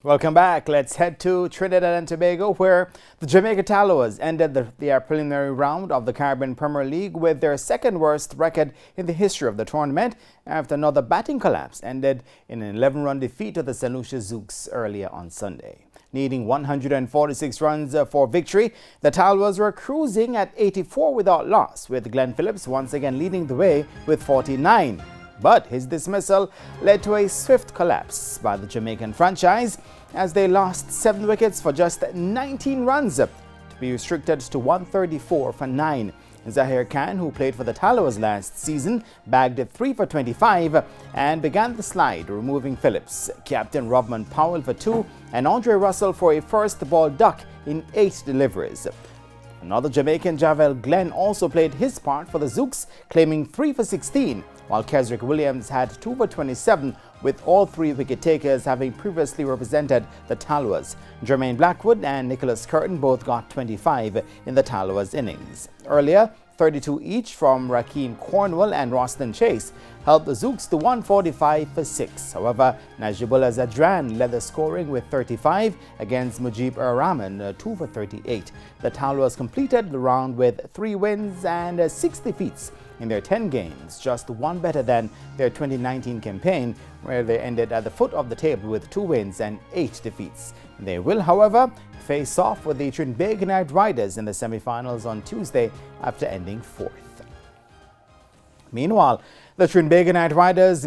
Welcome back. Let's head to Trinidad and Tobago, where the Jamaica Tallawahs ended their preliminary round of the Caribbean Premier League with their second worst record in the history of the tournament after another batting collapse ended in an 11-run defeat to the St. Lucia Zouks earlier on Sunday. Needing 146 runs for victory, the Tallawahs were cruising at 84 without loss, with Glenn Phillips once again leading the way with 49. But his dismissal led to a swift collapse by the Jamaican franchise as they lost 7 wickets for just 19 runs, to be restricted to 134 for 9. Zahir Khan, who played for the Tallawahs last season, bagged 3 for 25 and began the slide, removing Phillips, captain Robman Powell for 2 and Andre Russell for a first ball duck in 8 deliveries. Another Jamaican, Javel Glenn, also played his part for the Zouks, claiming 3 for 16, while Kesrick Williams had 2 for 27, with all 3 wicket-takers having previously represented the Tallawahs. Jermaine Blackwood and Nicholas Curtin both got 25 in the Tallawahs innings. Earlier, 32 each from Rakeem Cornwall and Roston Chase helped the Zouks to 145 for 6. However, Najibullah Zadran led the scoring with 35 against Mujib-ur Rahman, 2 for 38. The Tallawahs completed the round with 3 wins and 6 defeats in their 10 games, just 1 better than their 2019 campaign, where they ended at the foot of the table with 2 wins and 8 defeats. They will, however, face off with the Trinbago Knight Riders in the semi-finals on Tuesday after ending 4th. Meanwhile, the Trinbago Knight Riders